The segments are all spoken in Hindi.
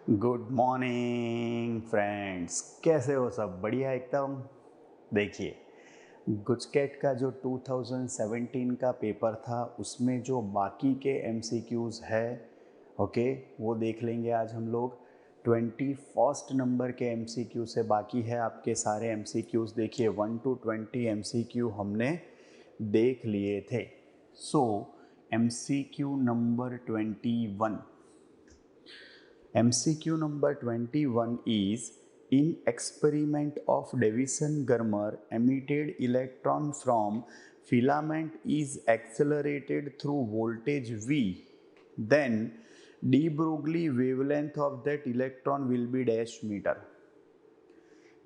गुड मॉर्निंग फ्रेंड्स, कैसे हो सब? बढ़िया एकदम। देखिए, गुजकेट का जो 2017 का पेपर था उसमें जो बाकी के एमसीक्यूज़ है, ओके, वो देख लेंगे आज हम लोग। 21st नंबर के एमसीक्यू से बाकी है आपके सारे एमसीक्यूज़। देखिए 1 to 20 एमसीक्यू हमने देख लिए थे। सो MCQ number 21, MCQ number 21 is: in experiment of Davison-Germer, emitted electron from filament is accelerated through voltage V. Then de Broglie wavelength of that electron will be dash meter.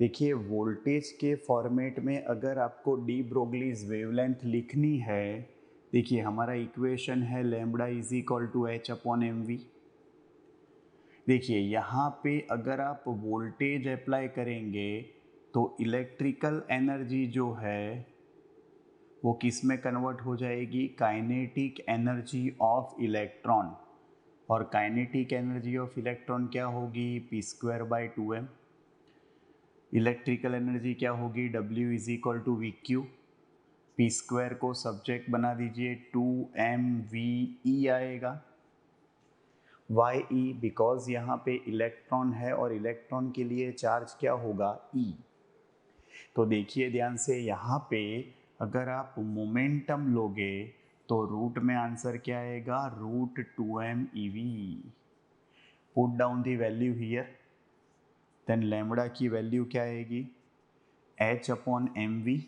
देखिए, वोल्टेज के फॉर्मेट में अगर आपको डी ब्रोगलीज वेवलेंथ लिखनी है, देखिए हमारा इक्वेशन है lambda is equal to h upon m v. देखिए यहाँ पे अगर आप वोल्टेज अप्लाई करेंगे तो इलेक्ट्रिकल एनर्जी जो है वो किस में कन्वर्ट हो जाएगी? Kinetic energy of electron. और काइनेटिक एनर्जी ऑफ इलेक्ट्रॉन क्या होगी? P square by 2m। Electrical energy क्या होगी? W is equal to V q. P square को सब्जेक्ट बना दीजिए, 2mve आएगा। वाई ई, बिकॉज यहाँ पे इलेक्ट्रॉन है और इलेक्ट्रॉन के लिए चार्ज क्या होगा? ई। तो देखिए ध्यान से, यहाँ पे अगर आप मोमेंटम लोगे तो रूट में आंसर क्या आएगा? Root 2m ev। Put down the value here, then lambda की वैल्यू क्या आएगी? h अपॉन एम वी,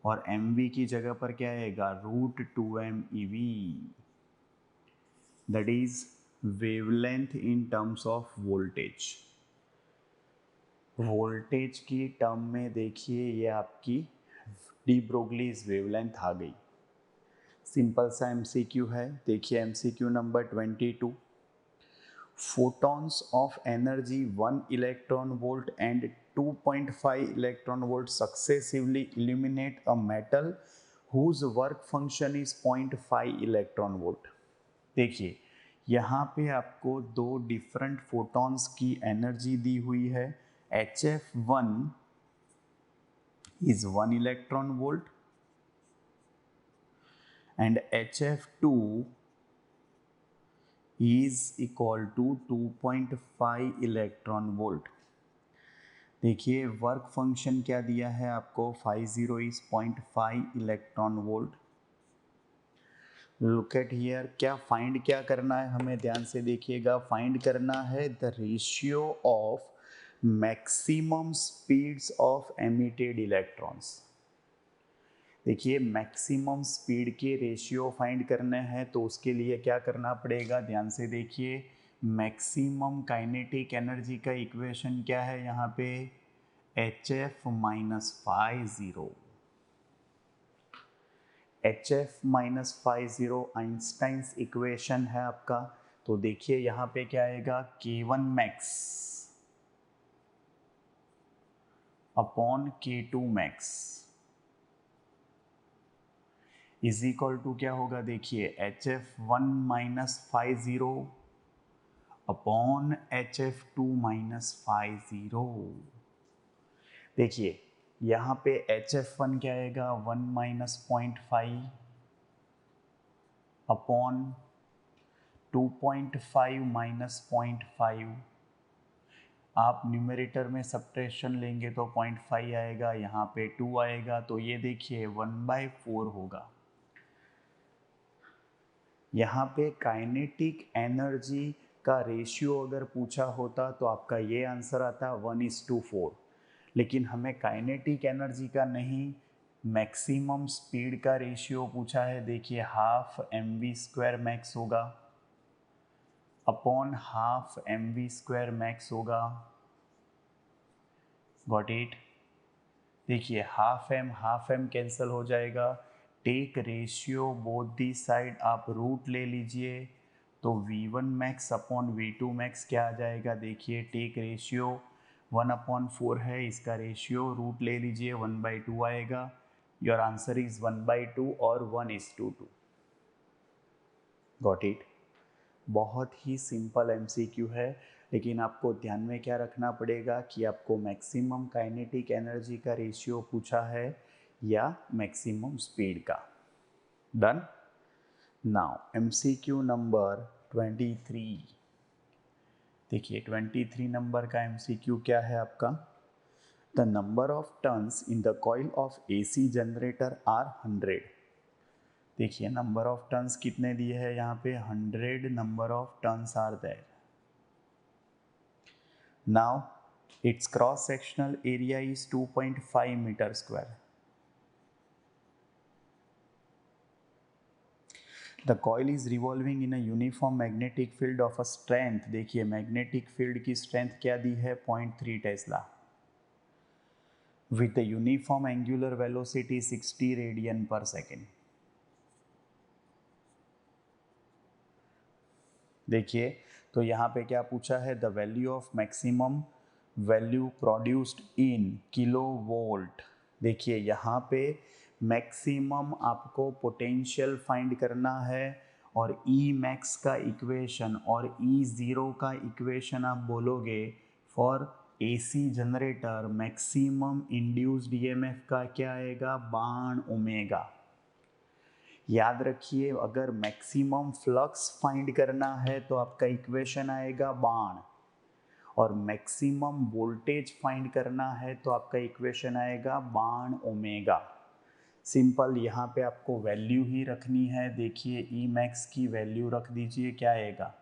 और एम वी की जगह पर क्या आएगा? Root 2m ev। That is wavelength in terms of voltage. Voltage की टर्म में देखिए ये आपकी डी ब्रोगलीज वेवलेंथ आ गई। सिंपल सा एमसीक्यू है। देखिए MCQ number 22, photons of energy 1 electron volt and 2.5 electron volt successively illuminate a metal whose work function is 0.5 electron volt। देखिए यहाँ पे आपको दो डिफरेंट फोटॉन्स की एनर्जी दी हुई है। HF1 is 1 electron volt and HF2 is equal to 2.5 electron volt. देखिए वर्क फंक्शन क्या दिया है आपको? 50 is 0.5 electron volt. Look at here, क्या फाइंड क्या करना है हमें? ध्यान से देखिएगा, फाइंड करना है the ratio of maximum speeds of emitted electrons. देखिए मैक्सिमम स्पीड के रेशियो फाइंड करने हैं तो उसके लिए क्या करना पड़ेगा? ध्यान से देखिए, मैक्सिमम काइनेटिक एनर्जी का इक्वेशन क्या है यहाँ पे? HF minus 50। HF minus 50 Einstein's equation है आपका। तो देखिए यहाँ पे क्या आएगा? K1 max upon K2 max is equal to क्या होगा? देखिए HF1 minus 50 upon HF2 minus 50। देखिए यहाँ पे HF1 क्या आएगा? 1 माइनस 0.5 अपॉन 2.5 माइनस 0.5। आप न्यूमरेटर में सब्ट्रैक्शन लेंगे तो 0.5 आएगा, यहाँ पे 2 आएगा, तो ये देखिए 1/4 होगा। यहाँ पे काइनेटिक एनर्जी का रेशियो अगर पूछा होता तो आपका ये आंसर आता 1:4। लेकिन हमें काइनेटिक एनर्जी का नहीं, मैक्सिमम स्पीड का रेशियो पूछा है। देखिए हाफ mv² मैक्स होगा अपॉन हाफ mv² मैक्स होगा। Got it? देखिए हाफ एम कैंसिल हो जाएगा। Take ratio both the side, आप रूट ले लीजिए तो V1 max upon V2 max क्या आ जाएगा? देखिए टेक रेशियो 1/4 है, इसका रेशियो रूट ले लीजिए 1/2 आएगा। योर आंसर इज 1/2 और 1:2। Got it? बहुत ही सिंपल एमसीक्यू है। लेकिन आपको ध्यान में क्या रखना पड़ेगा कि आपको मैक्सिमम काइनेटिक एनर्जी का रेशियो पूछा है या मैक्सिमम स्पीड का। डन। Now MCQ number 23। देखिए 23 नंबर का MCQ क्या है आपका। The number of turns in the coil of AC generator are 100। देखिए नंबर ऑफ टर्न्स कितने दिए हैं यहाँ पे, 100 number of turns are there. Now its cross sectional area is 2.5 metre square. The coil is revolving in a uniform magnetic field of a strength. देखिए मैग्नेटिक फील्ड की स्ट्रेंथ क्या दी है, 0.3 tesla, with the uniform angular velocity 60 radian per second. देखिए तो यहाँ पे क्या पूछा है, the value of maximum value produced in kilovolt. देखिए यहाँ पे मैक्सिमम आपको पोटेंशियल फाइंड करना है और ई मैक्स का इक्वेशन और ई ज़ीरो का इक्वेशन आप बोलोगे for AC generator. Maximum induced EMF का क्या आएगा, बाण ओमेगा। याद रखिए अगर मैक्सिमम फ्लक्स फाइंड करना है तो आपका इक्वेशन आएगा बाण, और मैक्सिमम वोल्टेज फाइंड करना है तो आपका इक्वेशन आएगा बाण ओमेगा। सिंपल, यहाँ पे आपको वैल्यू ही रखनी है। देखिए ई मैक्स की वैल्यू रख दीजिए, क्या आएगा,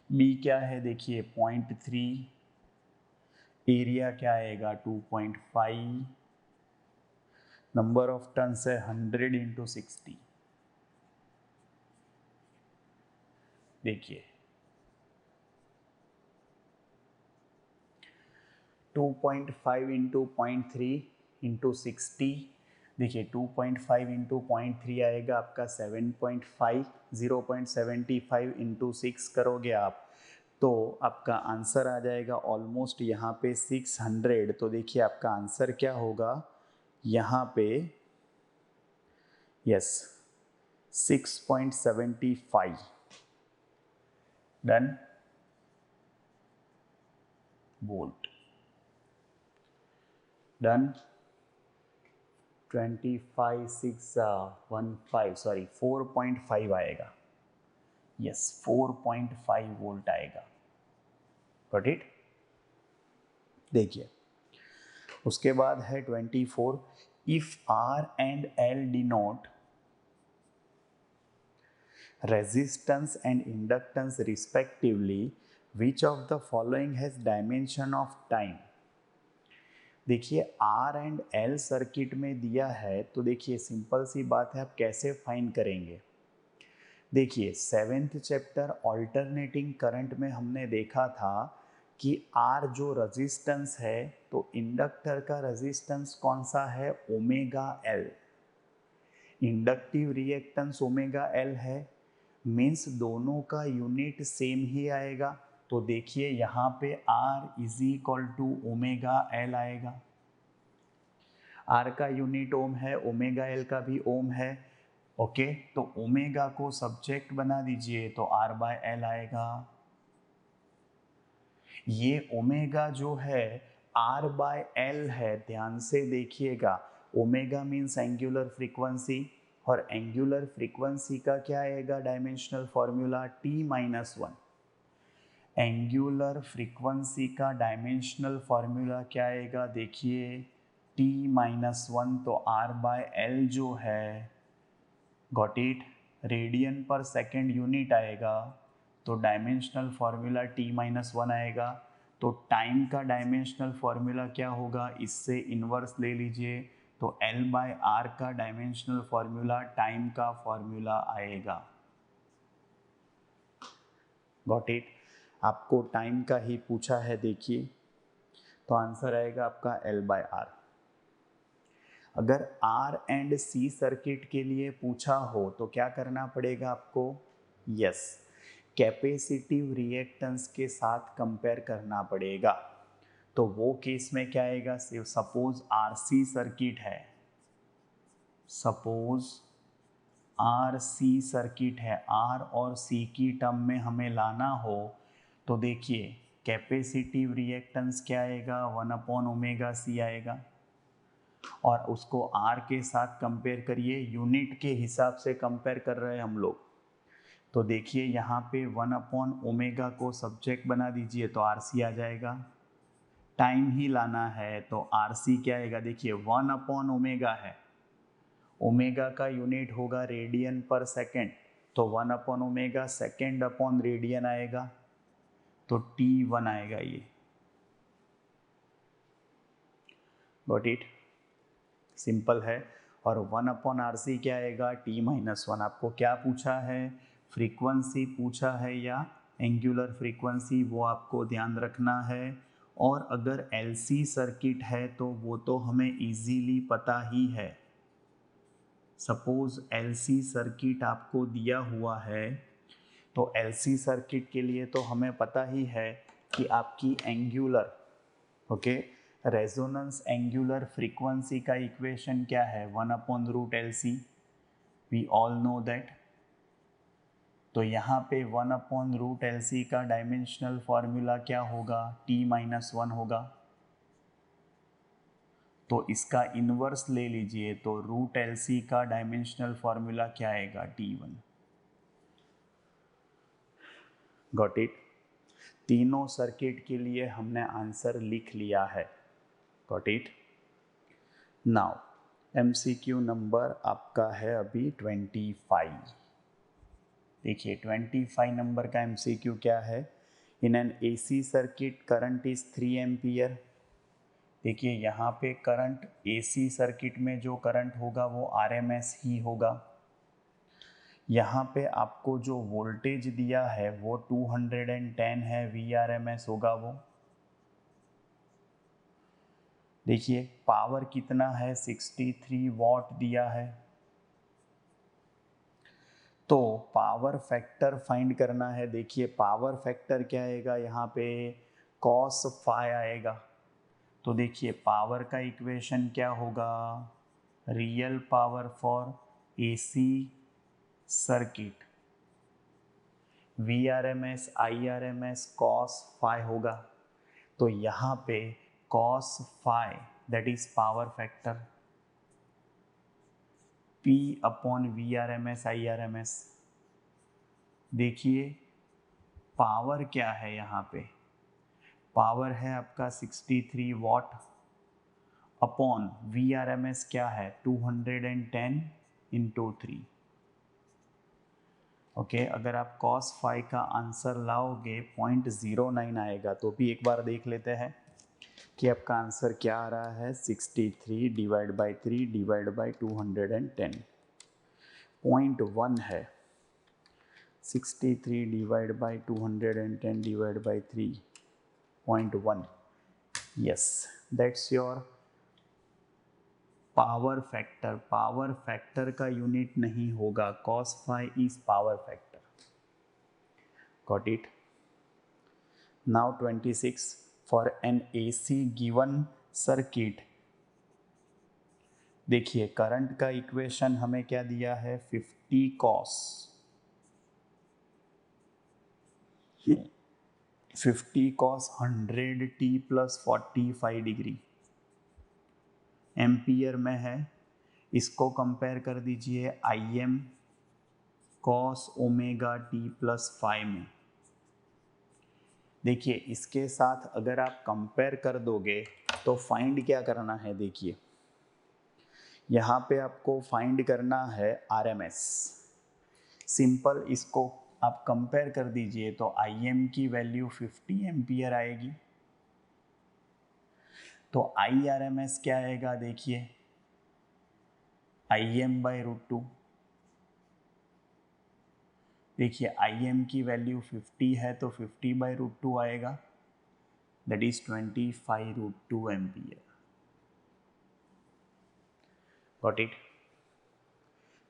बी क्या है, देखिए 0.3, एरिया क्या आएगा 2.5, नंबर ऑफ टर्न्स है 100 × 60। देखिए 2.5 × 0.3 × 60। देखिए 2.5 × 0.3 आएगा आपका 7.5, 0.75 × 6 करोगे आप तो आपका आंसर आ जाएगा ऑलमोस्ट यहाँ पे 600। तो देखिए आपका आंसर क्या होगा यहाँ पे, yes 6.75। Done, volt. Done, 25 6 15 sorry 4.5 आएगा, यस 4.5 वोल्ट आएगा। Got it. देखिए उसके बाद है 24। If R and L denote resistance and inductance respectively, which of the following has dimension of time. देखिए R एंड L सर्किट में दिया है तो देखिए सिंपल सी बात है, आप कैसे फाइंड करेंगे। देखिए 7th चैप्टर ऑल्टरनेटिंग करंट में हमने देखा था कि R जो रेजिस्टेंस है तो इंडक्टर का रेजिस्टेंस कौन सा है, omega L। Inductive reactance omega L है, मीन्स दोनों का यूनिट सेम ही आएगा। तो देखिए यहाँ पे R is equal to omega L आएगा। R का यूनिट ओम है, ओमेगा L का भी ओम है। ओके तो ओमेगा को सब्जेक्ट बना दीजिए तो R/L आएगा। ये ओमेगा जो है R/L है, ध्यान से देखिएगा। ओमेगा मीन्स एंगुलर फ्रीक्वेंसी, और एंगुलर फ्रीक्वेंसी का क्या आएगा dimensional formula, T-1। Angular frequency का डायमेंशनल फॉर्मूला क्या आएगा, देखिए T-1। तो R/L जो है, got it, radian per second unit आएगा तो डायमेंशनल फॉर्मूला T-1 आएगा। तो टाइम का डायमेंशनल फॉर्मूला क्या होगा, इससे इन्वर्स ले लीजिए तो L/R का डायमेंशनल फॉर्मूला टाइम का फॉर्मूला आएगा। Got it. आपको टाइम का ही पूछा है, देखिए तो आंसर आएगा आपका L/R। अगर R एंड C सर्किट के लिए पूछा हो तो क्या करना पड़ेगा आपको, यस कैपेसिटिव रिएक्टेंस के साथ कंपेयर करना पड़ेगा। तो वो केस में क्या आएगा, सपोज RC सर्किट है, सपोज RC सर्किट है, R और C की टर्म में हमें लाना हो तो देखिए कैपेसिटिव रिएक्टेंस क्या आएगा, 1/ओमेगा c आएगा, और उसको R के साथ कंपेयर करिए, यूनिट के हिसाब से कंपेयर कर रहे हैं हम लोग। तो देखिए यहाँ पे 1/ओमेगा को सब्जेक्ट बना दीजिए तो RC आ जाएगा। टाइम ही लाना है तो RC क्या आएगा, देखिए 1/ओमेगा है, ओमेगा का यूनिट होगा रेडियन पर सेकेंड, तो 1/ओमेगा सेकेंड अपॉन रेडियन आएगा, तो T1 आएगा ये। गॉट इट, सिंपल है। और 1/RC क्या आएगा, T-1। आपको क्या पूछा है, फ्रीक्वेंसी पूछा है या एंगुलर फ्रीक्वेंसी, वो आपको ध्यान रखना है। और अगर LC सर्किट है तो वो तो हमें इजीली पता ही है। सपोज LC सर्किट आपको दिया हुआ है, तो LC सर्किट के लिए तो हमें पता ही है कि आपकी एंगुलर रेजोनेंस एंगुलर फ्रीक्वेंसी का इक्वेशन क्या है, 1/√LC, we all know that. तो यहाँ पे 1/√LC का डायमेंशनल फॉर्मूला क्या होगा, T-1 होगा। तो इसका इन्वर्स ले लीजिए, तो √LC का डायमेंशनल फॉर्मूला क्या आएगा, T1। गॉट इट, तीनों सर्किट के लिए हमने आंसर लिख लिया है। Got it. Now MCQ number आपका है अभी 25। देखिए 25 नंबर का MCQ क्या है, in an AC circuit current is 3 ampere. देखिए यहाँ पे करंट AC सर्किट में जो करंट होगा वो RMS ही होगा। यहाँ पे आपको जो वोल्टेज दिया है वो 210 है, VRMS होगा वो। देखिए पावर कितना है, 63 वॉट दिया है। तो पावर फैक्टर फाइंड करना है। देखिए पावर फैक्टर क्या आएगा, यहाँ पे cos phi आएगा। तो देखिए पावर का इक्वेशन क्या होगा, real power for AC circuit, VRMS IRMS cos phi होगा। तो यहाँ पे cos phi that is power factor, P/VRMS IRMS। देखिए पावर क्या है, यहाँ पे पावर है आपका 63 वॉट, अपॉन VRMS क्या है 210 इंटू 3। ओके, अगर आप cos phi का आंसर लाओगे 0.09 आएगा। तो भी एक बार देख लेते हैं कि आपका आंसर क्या आ रहा है, 63 डिवाइड बाई 3 डिवाइड बाई 210, 0.1 है। 63 divide by 210 divide by 3, 0.1। Yes, that's your power factor. Power factor का यूनिट नहीं होगा, cos phi is power factor. Got it. Now 26, for an AC given circuit. देखिए करंट का इक्वेशन हमें क्या दिया है, 50 cos 100t plus 45 degree ampere में है। इसको कंपेयर कर दीजिए IM cos omega t plus 5 में। देखिए इसके साथ अगर आप कंपेयर कर दोगे तो फाइंड क्या करना है, देखिए यहाँ पे आपको फाइंड करना है RMS। सिंपल, इसको आप कंपेयर कर दीजिए तो IM की वैल्यू 50 एम्पियर आएगी। तो IRMS क्या आएगा, देखिए IM/√2। देखिए IM की वैल्यू 50 है तो 50/√2 आएगा, that is 25√2 ampere. Got it,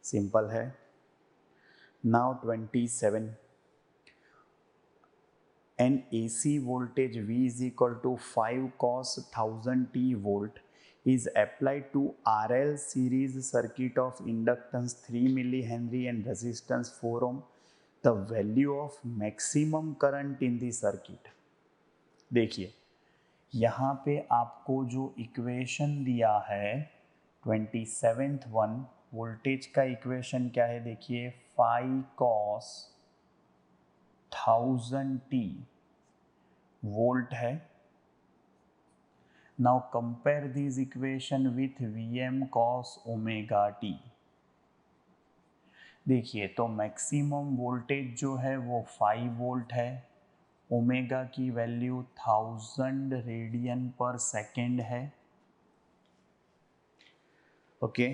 simple है। Now 27, an AC voltage V is equal to 5 cos 1000t volt is applied to RL series circuit of inductance 3 millihenry and resistance 4 ohm. The value of maximum current in the circuit. देखिए यहाँ पे आपको जो इक्वेशन दिया है 27th वन, वोल्टेज का इक्वेशन क्या है देखिए, 5 cos 1000t वोल्ट है। Now compare this equation with Vm cos omega t। देखिए तो मैक्सिमम वोल्टेज जो है वो 5 वोल्ट है, ओमेगा की वैल्यू 1000 रेडियन पर सेकेंड है। ओके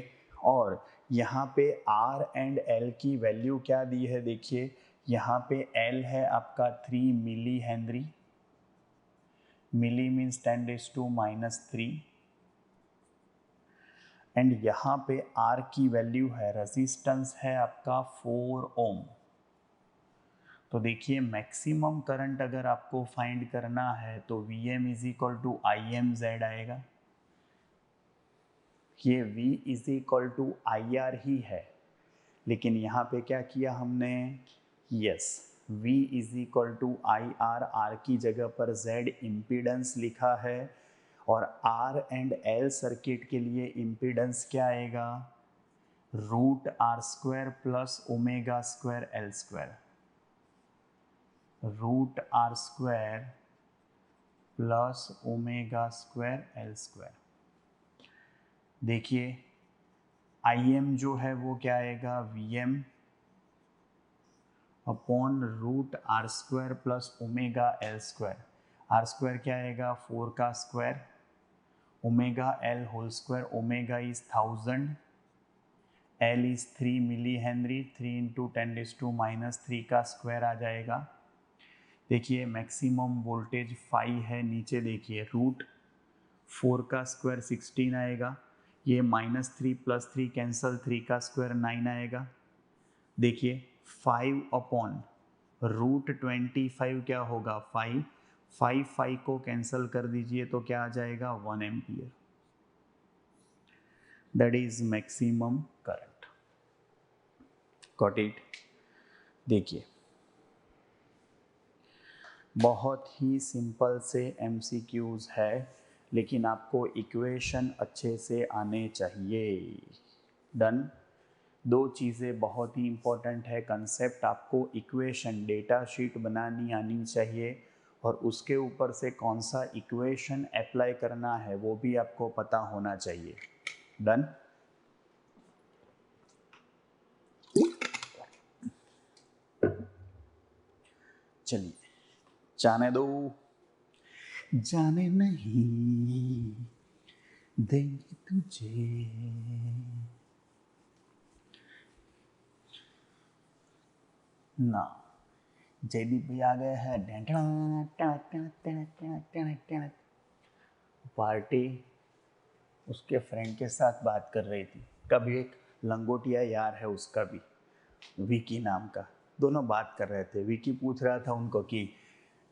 और यहाँ पे R एंड L की वैल्यू क्या दी है देखिए, यहाँ पे L है आपका 3 millihenry, milli means 10⁻³ and यहाँ पे R की वैल्यू है, रेजिस्टेंस है आपका 4 ओम। तो देखिए मैक्सिमम करंट अगर आपको फाइंड करना है तो Vm is equal to ImZ आएगा। ये V is equal to IR ही है, लेकिन यहाँ पे क्या किया हमने, yes V is equal to IR, R की जगह पर Z इम्पीडेंस लिखा है और R एंड L सर्किट के लिए इम्पीडेंस क्या आएगा, √R² plus ओमेगा² L², √R² plus ओमेगा² L²। देखिए Im जो है वो क्या आएगा, Vm upon √R² plus omega L²। R² क्या आएगा, 4 का square, omega L whole square, omega is 1000, L is 3 millihenry, 3 × 10⁻³ का स्क्वायर आ जाएगा। देखिए मैक्सिमम वोल्टेज 5 है, नीचे देखिए √4 का स्क्वायर 16 आएगा, ये -3 + 3 कैंसल, 3 का स्क्वायर 9 आएगा। देखिए 5 अपॉन √25 क्या होगा, 5 को कैंसल कर दीजिए तो क्या आ जाएगा, 1 ampere. That is maximum current. Got it. देखिए बहुत ही सिंपल से MCQs है, लेकिन आपको इक्वेशन अच्छे से आने चाहिए। डन। दो चीज़ें बहुत ही इम्पोर्टेंट है, कंसेप्ट आपको इक्वेशन डेटा शीट बनानी आनी चाहिए और उसके ऊपर से कौन सा इक्वेशन अप्लाई करना है वो भी आपको पता होना चाहिए। डन। चलिए जाने दो, जाने नहीं देंगे तुझे। ना जयदीप भी आ गए हैं। पार्टी उसके फ्रेंड के साथ बात कर रही थी, कभी एक लंगोटिया यार है उसका भी, विकी नाम का, दोनों बात कर रहे थे। विकी पूछ रहा था उनको कि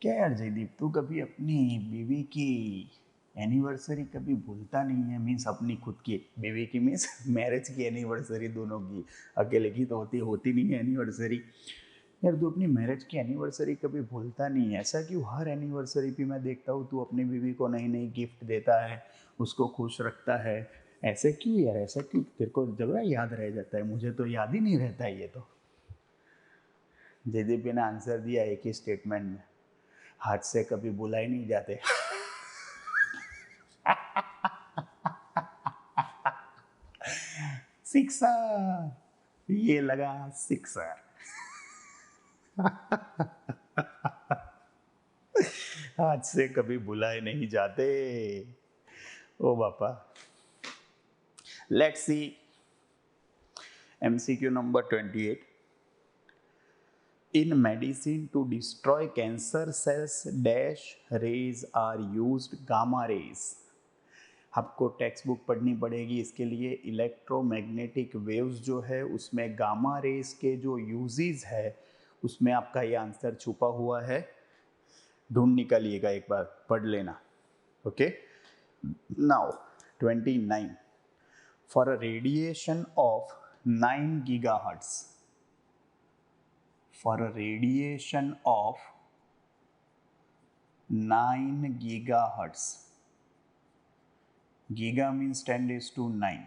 क्या यार जयदीप, तू कभी अपनी बीवी की एनिवर्सरी कभी भूलता नहीं है, मीन्स अपनी खुद की बीवी की, मीन्स मैरिज की एनिवर्सरी, दोनों की, अकेले की तो होती नहीं है एनिवर्सरी। यार तू अपनी मैरिज की एनिवर्सरी कभी भूलता नहीं है, ऐसा क्यों, हर एनिवर्सरी पे मैं देखता हूँ तू अपनी बीवी को नई नई गिफ्ट देता है, उसको खुश रखता है, ऐसे क्यों यार, ऐसा क्यों, तेरे को जब याद रह जाता है, मुझे तो याद ही नहीं रहता है ये तो। जेडीपी ने आंसर दिया एक ही स्टेटमेंट में, हाथ से कभी बुलाए नहीं जाते। सिक्सर, ये लगा सिक्सर। हाथ से कभी बुलाए नहीं जाते। ओ बापा। Let's see MCQ number 28। In medicine to destroy cancer cells dash rays are used gamma rays। आपको टेक्स्ट बुक पढ़नी पड़ेगी इसके लिए। इलेक्ट्रोमैग्नेटिक वेव्स जो है उसमें गामा रेज के जो यूजेस है उसमें आपका ये आंसर छुपा हुआ है, ढूंढ निकालिएगा, एक बार पढ़ लेना। Okay now 29 for a radiation of 9 GHz for a radiation of 9 gigahertz. Giga means 10 raised to 9.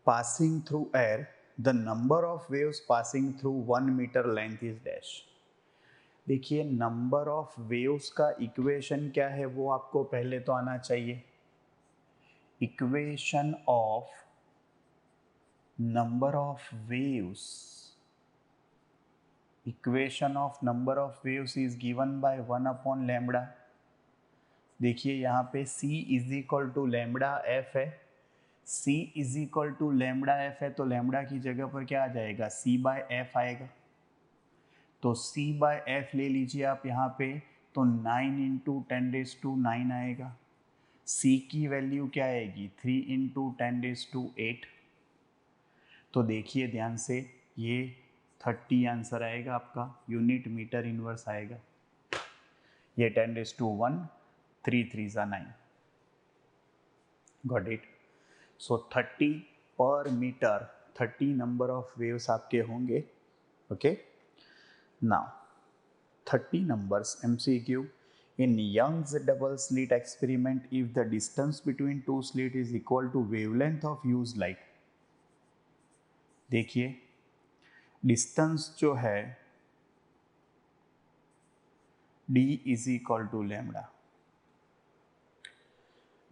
Passing through air, the number of waves passing through 1 meter length is dash. देखिए नंबर ऑफ वेव्स का इक्वेशन क्या है वो आपको पहले तो आना चाहिए. Equation of number of waves, equation of number of waves is given by 1 upon lambda. देखिए यहाँ पे c is equal to lambda f है. c is equal to lambda f है तो लैम्बडा की जगह पर क्या आ जाएगा, c बाय एफ आएगा. तो c बाय एफ ले लीजिए आप यहाँ पे, तो 9 इंटू 10 रेज टू 9 आएगा. c की वैल्यू क्या आएगी, 3 इंटू 10 रेज टू 8. तो देखिए ध्यान से, ये 30 आंसर आएगा आपका, यूनिट मीटर इनवर्स आएगा. ये 10 रेज टू 1, 3 3 जा 9. Got it. सो 30 पर मीटर, 30 नंबर ऑफ वेव्स आपके होंगे. Okay. Now, 30 numbers MCQ. In Young's double slit experiment, if the distance between two slits is equal to wavelength of used light. देखिए डिस्टेंस जो है d is equal to lambda.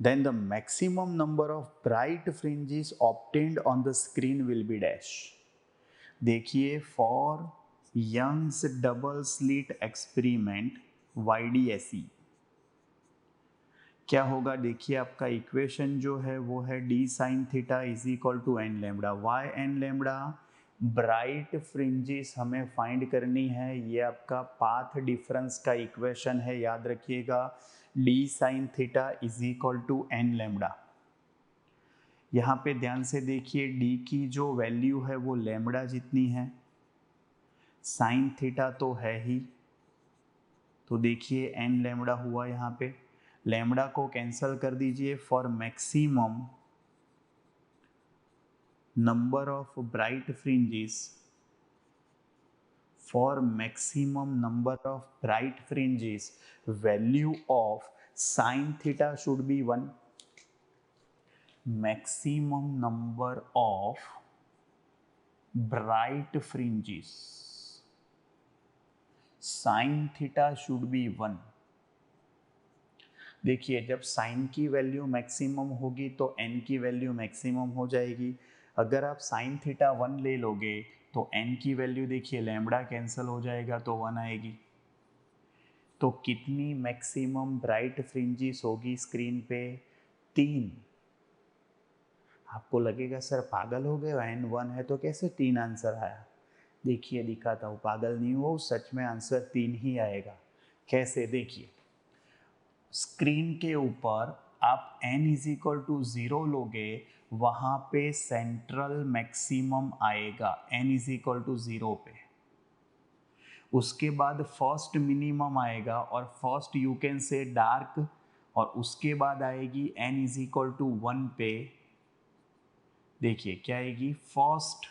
Then the maximum number of bright fringes obtained on the screen will be dash. देखिए for Young's double slit experiment YDSE क्या होगा, देखिए आपका इक्वेशन जो है वो है d sin theta is equal to n lambda. Why n lambda, bright fringes हमें फाइंड करनी है. ये आपका पाथ डिफरेंस का इक्वेशन है, याद रखिएगा. d sin theta is equal to n lambda. यहाँ पे ध्यान से देखिए d की जो वैल्यू है वो लैम्बडा जितनी है, साइन थीटा तो है ही, तो देखिए एन लैम्बडा हुआ. यहाँ पे लैम्बडा को कैंसल कर दीजिए. For maximum number of bright fringes, for maximum number of bright fringes value of sine theta should be 1. Maximum number of bright fringes sine theta should be 1. देखिए जब साइन की वैल्यू मैक्सिमम होगी तो n की वैल्यू मैक्सिमम हो जाएगी. अगर आप साइन थीटा 1 ले लोगे तो n की वैल्यू देखिए लैम्बडा कैंसिल हो जाएगा तो 1 आएगी. तो कितनी मैक्सिमम ब्राइट फ्रिंजेस होगी स्क्रीन पे, 3. आपको लगेगा सर पागल हो गए, n 1 है तो कैसे 3 आंसर आया. देखिए दिखाता हूँ, पागल नहीं हो, सच में आंसर 3 ही आएगा. कैसे, देखिए स्क्रीन के ऊपर आप n इज इक्वल टू 0 लोगे, वहाँ पे सेंट्रल मैक्सिमम आएगा n इज इक्वल टू 0 पे. उसके बाद फर्स्ट मिनिमम आएगा और first you can say dark, और उसके बाद आएगी n इज इक्वल टू 1 पे. देखिए क्या आएगी, फर्स्ट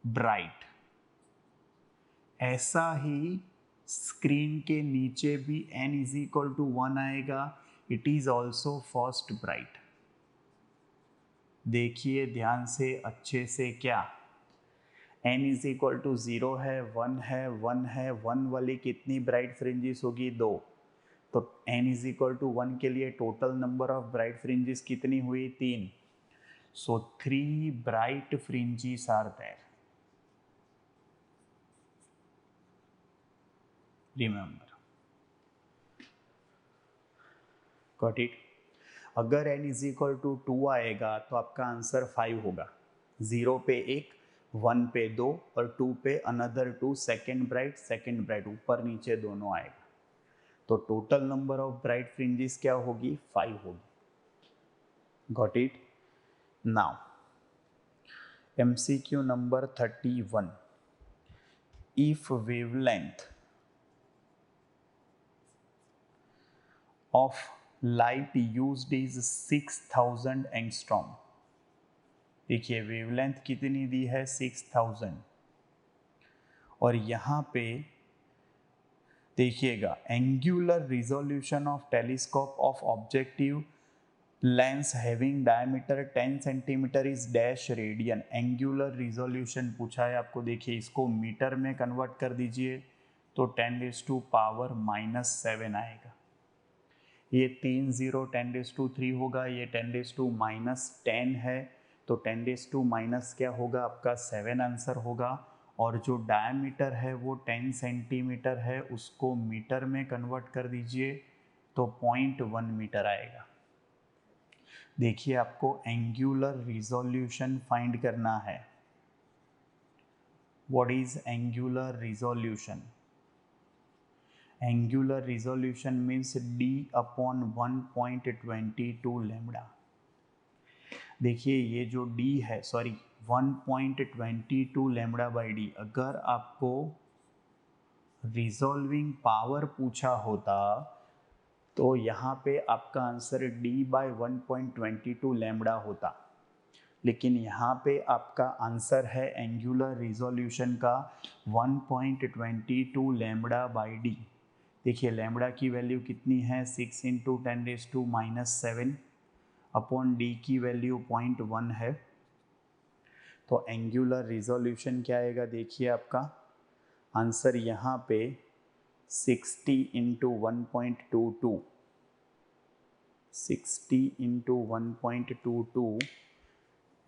ब्राइट. ऐसा ही स्क्रीन के नीचे भी n इज इक्वल टू 1 आएगा, it is also first bright. देखिए ध्यान से अच्छे से, क्या n इज इक्वल टू 0 है, 1 है, 1 है, 1 वाली कितनी ब्राइट फ्रिंजेस होगी, 2. तो n इज इक्वल टू 1 के लिए total number of bright fringes कितनी हुई, 3. So 3 bright fringes are there. Remember, got it. अगर n इज इक्वल टू 2 आएगा तो आपका आंसर 5 होगा. 0 पे 1, 1 पे 2 और 2 पे अनदर 2, सेकेंड ब्राइट, ऊपर नीचे दोनों आएगा. तो total number of bright fringes क्या होगी, 5 होगी. Got it. Now MCQ number 31. If wavelength of light used is 6000 angstrom, देखिए वेवलेंथ कितनी दी है 6000, और यहाँ पे देखिएगा angular resolution of telescope of objective lens having diameter 10 centimetre is dash radian. Angular resolution पूछा है आपको, देखिए इसको मीटर में कन्वर्ट कर दीजिए तो 10⁻⁻7 आएगा। ये 3 0 10⁻³ होगा, ये 10⁻⁻10 है, तो 10⁻⁻ क्या होगा आपका 7 आंसर होगा। और जो डायमीटर है वो 10 सेंटीमीटर है, उसको मीटर में कन्वर्ट कर दीजिए तो 0.1 मीटर आएगा। देखिए आपको एंगुलर रिजोल्यूशन फाइंड करना है। What is angular resolution? Angular resolution means d upon 1.22 lambda. देखिए ये जो d है, सॉरी 1.22 लैम्बडा बाई डी, अगर आपको रिजॉल्विंग पावर पूछा होता तो यहाँ पे आपका आंसर d बाई 1.22 लैम्बडा होता, लेकिन यहाँ पे आपका आंसर है एंगुलर रिजोल्यूशन का 1.22 लैम्बडा बाई डी। देखिए लैम्बडा की वैल्यू कितनी है 6 × 10⁻⁷ अपॉन डी की वैल्यू 0.1 है, तो एंगुलर रिजोल्यूशन क्या आएगा? देखिए आपका आंसर यहाँ पे 60 × 1.22, 60 × 1.22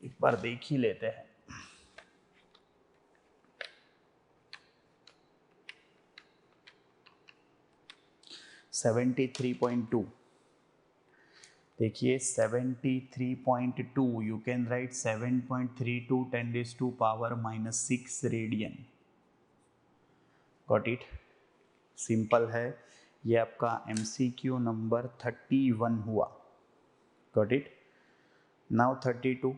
एक बार देख ही लेते हैं। (73.2) देखिए 73.2 you can write 7.32 10⁻⁻6 radian. Got it? Simple है, ये आपका MCQ नंबर 31 हुआ। Got it? Now 32,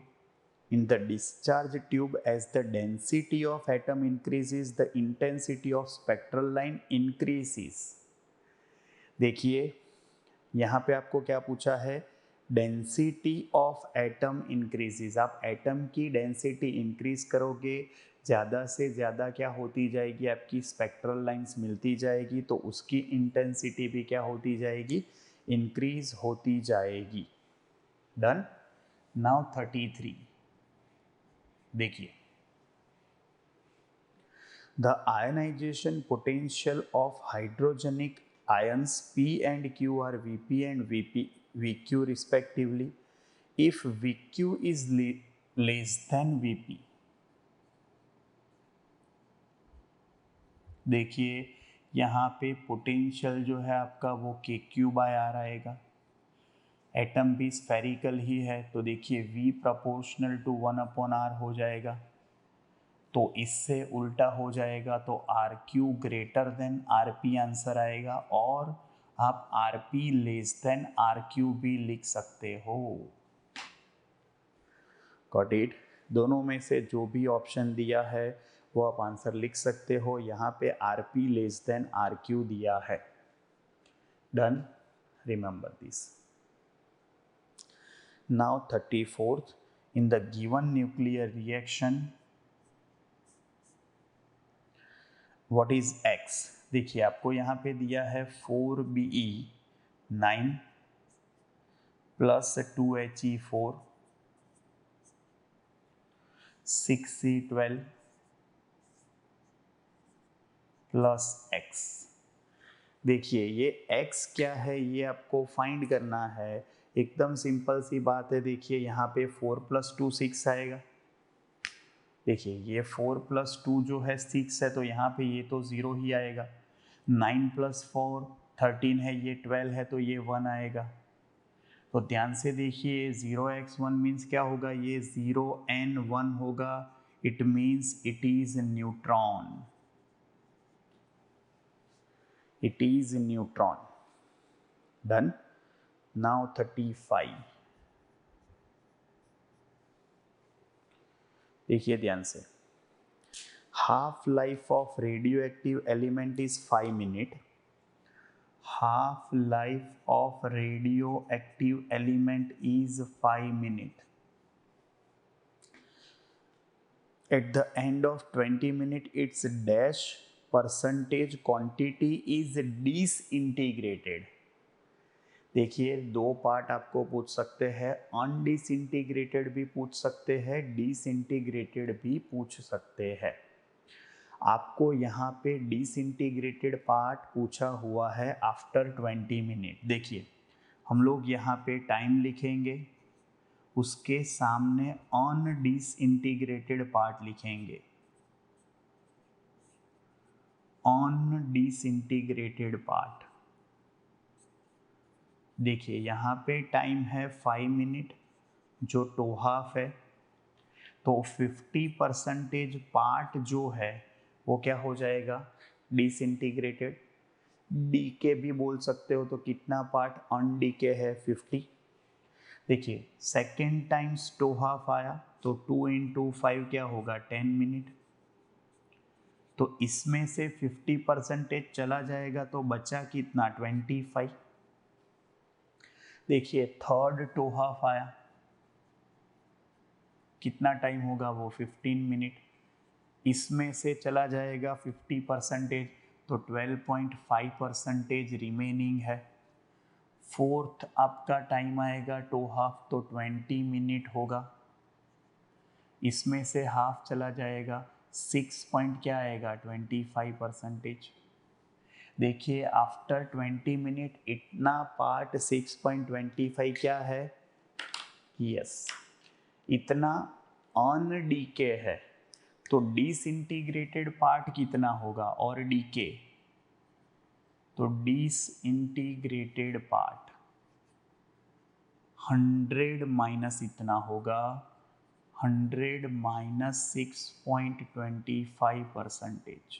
in the discharge tube as the density of atom increases the intensity of spectral line increases। देखिए यहाँ पे आपको क्या पूछा है? Density of atom increases. आप एटम की डेंसिटी इंक्रीज करोगे, ज़्यादा से ज़्यादा क्या होती जाएगी? आपकी स्पेक्ट्रल लाइंस मिलती जाएगी, तो उसकी इंटेंसिटी भी क्या होती जाएगी? इंक्रीज होती जाएगी। डन। नाउ 33 देखिए, the ionization potential of hydrogenic ions P and Q are Vp and VQ respectively. If VQ is less than Vp, देखिए यहाँ पे पोटेंशियल जो है आपका वो KQ/R आएगा। एटम भी स्फेरिकल ही है, तो देखिए V प्रोपोर्शनल टू 1/R हो जाएगा, तो इससे उल्टा हो जाएगा, तो RQ greater than RP answer आएगा, और आप RP लेस देन RQ भी लिख सकते हो। Got it? दोनों में से जो भी ऑप्शन दिया है वो आप आंसर लिख सकते हो। यहाँ पे RP लेस देन RQ दिया है। Done? Remember this. Now 34th, in the given nuclear reaction what is X? देखिए आपको यहाँ पे दिया है 4Be9 plus 2He4 6C12 plus X। देखिए ये X क्या है ये आपको फाइंड करना है। एकदम सिंपल सी बात है। देखिए यहाँ पे 4 + 2 6 आएगा। देखिए ये 4 + 2 जो है 6 है, तो यहाँ पे ये तो 0 ही आएगा। 9 + 4 13 है, ये 12 है, तो ये 1 आएगा। तो ध्यान से देखिए 0x1 मीन्स क्या होगा? ये 0n1 होगा। It means it is neutron. It is neutron. Done. Now 35 देखिए ध्यान से, half life of radio active element is 5 minute. Half life of radio active element is 5 minute. At the end of 20 minutes, its dash percentage quantity is disintegrated. देखिए दो पार्ट आपको पूछ सकते हैं, अनडिसइंटीग्रेटेड भी पूछ सकते हैं, डिसइंटीग्रेटेड भी पूछ सकते हैं। आपको यहाँ पे डिसइंटीग्रेटेड पार्ट पूछा हुआ है आफ्टर 20 मिनट। देखिए हम लोग यहाँ पे टाइम लिखेंगे, उसके सामने अनडिसइंटीग्रेटेड पार्ट लिखेंगे, अनडिसइंटीग्रेटेड पार्ट। देखिए यहाँ पे टाइम है 5 मिनट जो 2.5 है, तो 50% पार्ट जो है वो क्या हो जाएगा, डिसइंटीग्रेटेड। डीके भी बोल सकते हो, तो कितना पार्ट अनडीके है 50। देखिए सेकेंड टाइम्स 2.5 आया तो 2 × 5 क्या होगा 10 मिनट, तो इसमें से 50% चला जाएगा तो बचा कितना 25। देखिए थर्ड 2.5 आया, कितना टाइम होगा वो 15 मिनट, इसमें से चला जाएगा 50%, तो 12.5% रिमेनिंग है। फोर्थ आपका टाइम आएगा 2.5, तो 20 मिनट होगा, इसमें से हाफ चला जाएगा, 6 पॉइंट क्या आएगा 25%। देखिए आफ्टर 20 मिनट इतना पार्ट 6.25 क्या है, यस इतना अनडीके है। तो डिसइंटीग्रेटेड पार्ट कितना होगा और डीके, तो डिसइंटीग्रेटेड पार्ट 100 माइनस इतना होगा, 100 माइनस 6.25%।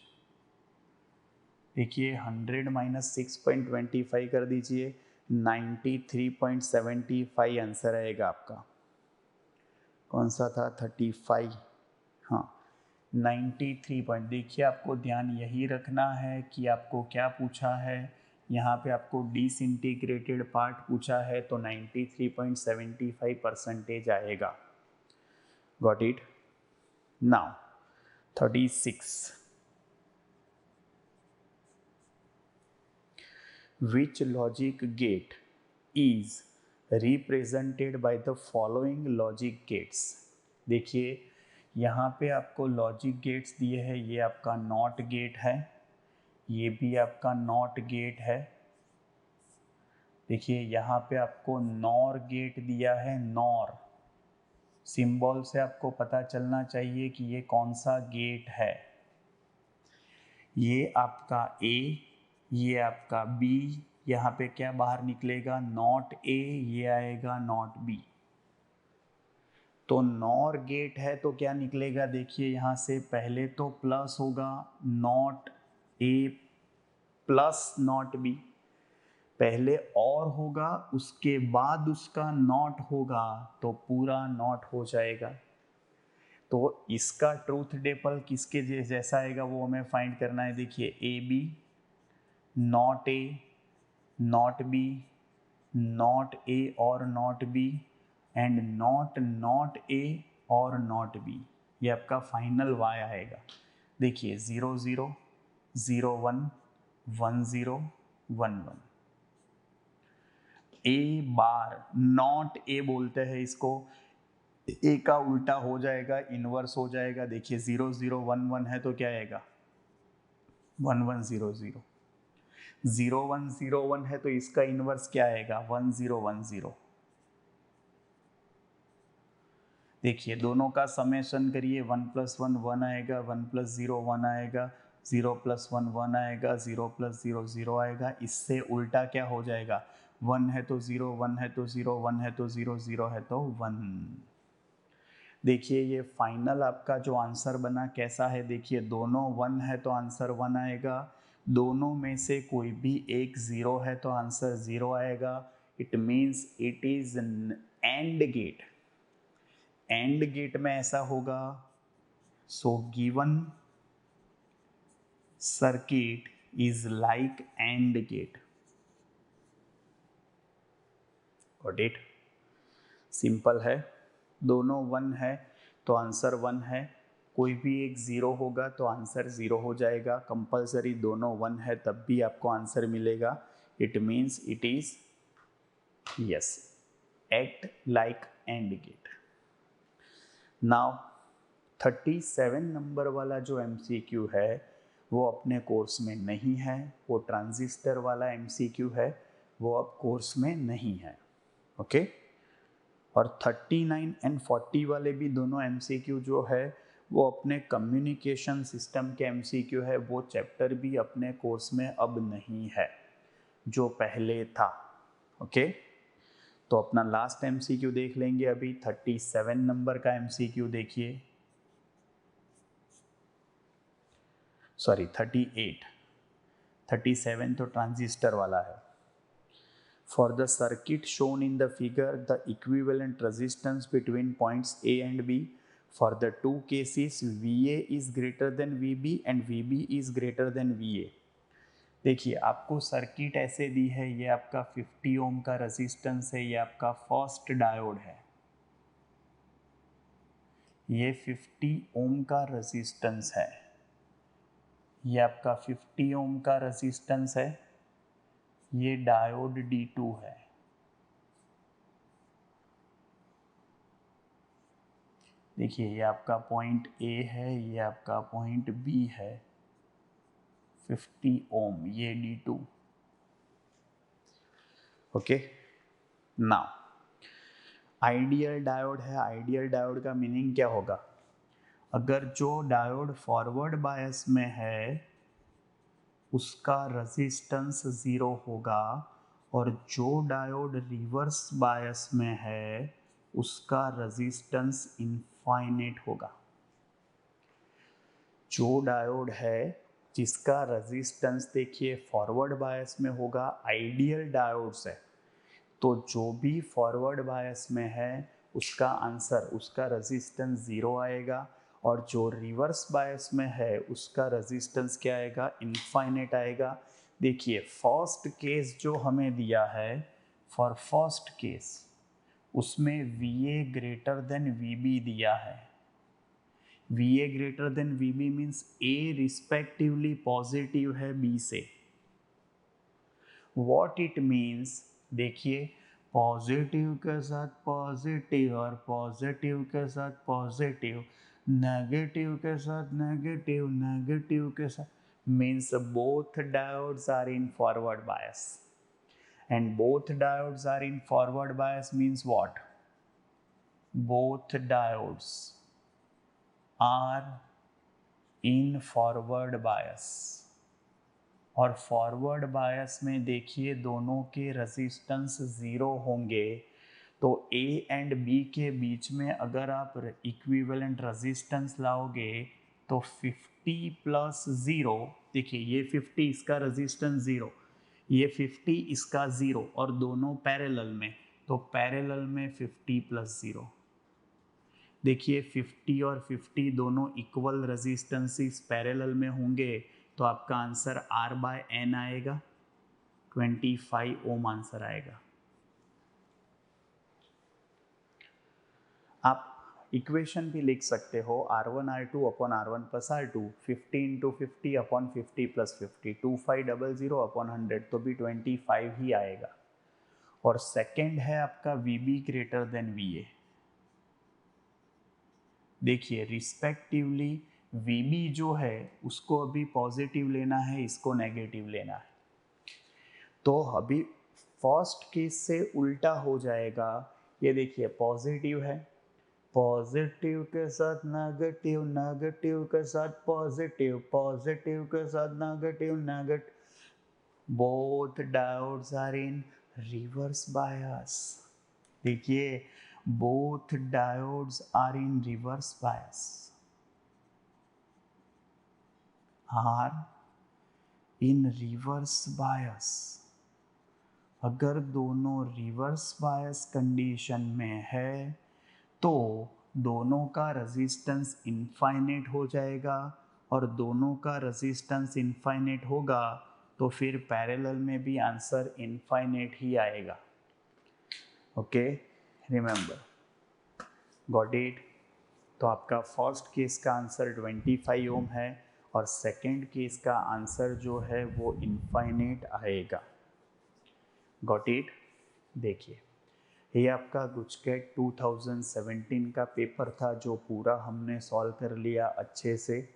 देखिए 100 माइनस 6.25 कर दीजिए, 93.75 आंसर आएगा आपका। कौन सा था 35, हाँ 93 पॉइंट। देखिए आपको ध्यान यही रखना है कि आपको क्या पूछा है, यहाँ पे आपको डिसइंटीग्रेटेड पार्ट पूछा है तो 93.75% आएगा। Got it. Now 36, which logic gate is represented by the following logic gates। देखिए यहाँ पे आपको लॉजिक गेट्स दिए हैं, ये आपका नॉट गेट है, ये भी आपका नॉट गेट है। देखिए यहाँ पे आपको नॉर गेट दिया है, नॉर सिंबल से आपको पता चलना चाहिए कि ये कौन सा गेट है। ये आपका ए, ये आपका बी, यहाँ पे क्या बाहर निकलेगा नॉट ए, ये आएगा नॉट बी। तो नॉर गेट है तो क्या निकलेगा, देखिए यहाँ से पहले तो प्लस होगा, not a plus not be, पहले और होगा उसके बाद उसका नॉट होगा तो पूरा नॉट हो जाएगा। तो इसका ट्रूथ टेबल किसके जैसा आएगा वो हमें फाइंड करना है। देखिए A B, not A, not B, not A और not B, and not not A और नॉट बी, ये आपका फाइनल वाई आएगा। देखिए 0 0 0 1 1 0 1 1। ए बार नॉट ए बोलते हैं इसको, ए का उल्टा हो जाएगा, इनवर्स हो जाएगा। देखिए 0 0 1 1 है तो क्या आएगा 1 1 0 0, 0 1 0 1 है तो इसका इनवर्स क्या आएगा 1 0 1 0। देखिए दोनों का समेशन करिए, 1 + 1 1 आएगा, 1 + 0 1 आएगा, 0 + 1 1 आएगा, 0 + 0 0 आएगा। इससे उल्टा क्या हो जाएगा, 1 है तो 0, 1 है तो 0, 1 है तो 0, 0 है तो 1। देखिए ये फाइनल आपका जो आंसर बना कैसा है, देखिए दोनों 1 है तो आंसर 1 आएगा, दोनों में से कोई भी एक 0 है तो आंसर 0 आएगा। It means it is and gate. And gate में ऐसा होगा, so given circuit is like and gate. Got it. Simple है, दोनों 1 है तो आंसर 1 है, कोई भी एक ज़ीरो होगा तो आंसर ज़ीरो हो जाएगा, कंपलसरी दोनों वन है तब भी आपको आंसर मिलेगा। It means it is yes, act like and gate. Now 37 number वाला जो MCQ है वो अपने कोर्स में नहीं है, वो ट्रांजिस्टर वाला MCQ है, वो अब कोर्स में नहीं है। ओके और 39 एंड 40 वाले भी दोनों MCQ जो है वो अपने कम्युनिकेशन सिस्टम के MCQ है, वो चैप्टर भी अपने कोर्स में अब नहीं है जो पहले था। ओके तो अपना लास्ट MCQ देख लेंगे अभी। 37 नंबर का MCQ देखिए, सॉरी 38, 37 तो ट्रांजिस्टर वाला है। For the circuit shown in the figure, the equivalent resistance between points A and B for the two cases VA is greater than VB and VB is greater than VA। देखिए आपको सर्किट ऐसे दी है, ये आपका 50 ओम का रेजिस्टेंस है, ये आपका फर्स्ट डायोड है, ये 50 ओम का रेजिस्टेंस है, ये आपका 50 ओम का रेजिस्टेंस है, ये डायोड D2 है। देखिए ये आपका पॉइंट A है, ये आपका पॉइंट B है, 50 ओम, ये D2। Okay now ideal diode है। आइडियल डायोड का मीनिंग क्या होगा? अगर जो डायोड फॉरवर्ड बायस में है उसका रेजिस्टेंस ज़ीरो होगा और जो डायोड रिवर्स बायस में है उसका रेजिस्टेंस इनफाइनाइट होगा। जो डायोड है जिसका रेजिस्टेंस देखिए फॉरवर्ड बायस में होगा, आइडियल डायोड्स है, तो जो भी फॉरवर्ड बायस में है उसका आंसर, उसका रेजिस्टेंस ज़ीरो आएगा और जो रिवर्स बायस में है उसका रेजिस्टेंस क्या आएगा? इनफाइनाइट आएगा। देखिए फर्स्ट केस जो हमें दिया है, फॉर फर्स्ट केस उसमें VA ग्रेटर देन VB दिया है। VA greater than VB means A respectively positive है B से। वॉट इट मीन्स, देखिए पॉजिटिव के साथ पॉजिटिव और पॉजिटिव के साथ पॉजिटिव, नेगेटिव के साथ नेगेटिव, नेगेटिव के साथ, means both diodes are in forward bias and both diodes are in forward bias means what? Both diodes are in forward bias और फॉरवर्ड बायस में देखिए दोनों के रेजिस्टेंस ज़ीरो होंगे, तो A एंड B के बीच में अगर आप इक्विवेलेंट रेजिस्टेंस लाओगे तो 50 प्लस ज़ीरो, देखिए ये 50 इसका रेजिस्टेंस ज़ीरो, ये 50 इसका ज़ीरो और दोनों पैरेलल में, तो पैरेलल में 50 प्लस ज़ीरो। देखिए 50 और 50 दोनों इक्वल रेजिस्टेंसेस पैरेलल में होंगे तो आपका आंसर R/N आएगा, 25 ओम आंसर आएगा। आप इक्वेशन भी लिख सकते हो, R1 R2 upon R1 plus R2, 50 into 50 upon 50 plus 50, 2500 upon 100, तो भी 25 ही आएगा। और सेकेंड है आपका VB ग्रेटर देन VA। देखिए रिस्पेक्टिवली VB जो है उसको अभी पॉजिटिव लेना है, इसको नेगेटिव लेना है, तो अभी फर्स्ट केस से उल्टा हो जाएगा। ये देखिए पॉजिटिव है, पॉजिटिव के साथ नेगेटिव, नेगेटिव के साथ पॉजिटिव, पॉजिटिव के साथ negative, negative, both diodes are in reverse bias. देखिए both diodes are in reverse bias, are in reverse bias। अगर दोनों रिवर्स बायस कंडीशन में है तो दोनों का रेजिस्टेंस इनफाइनाइट हो जाएगा और दोनों का रेजिस्टेंस इनफाइनाइट होगा तो फिर पैरेलल में भी आंसर इनफाइनाइट ही आएगा। Okay remember, got it? तो आपका फर्स्ट केस का आंसर 25 ओम है और सेकंड केस का आंसर जो है वो इनफाइनाइट आएगा। Got it. देखिए, ये आपका गुजकेट 2017 का पेपर था जो पूरा हमने सॉल्व कर लिया अच्छे से।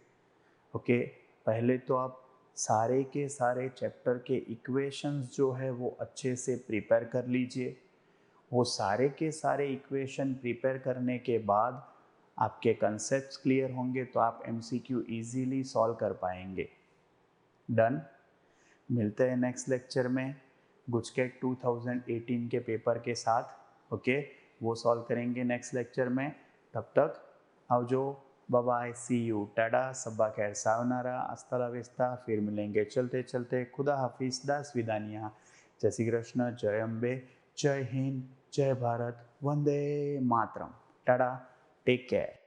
ओके, पहले तो आप सारे के सारे चैप्टर के इक्वेशंस जो है वो अच्छे से प्रिपेयर कर लीजिए। वो सारे के सारे इक्वेशन प्रिपेयर करने के बाद आपके कंसेप्ट्स क्लियर होंगे तो आप एमसीक्यू इजीली सॉल्व कर पाएंगे। डन। मिलते हैं नेक्स्ट लेक्चर में गुजकेट 2018 के पेपर के साथ। ओके, वो सॉल्व करेंगे नेक्स्ट लेक्चर में। तब तक आवजो, bye bye, see you, tata, सब्बा खैर, सावनारा, अस्ता ला वेस्ता। फिर मिलेंगे चलते चलते। खुदा हाफिज, दास विदानिया। जय श्री कृष्ण, जय अम्बे, जय हिंद, जय Bharat, Vande Mataram. Tata, take care.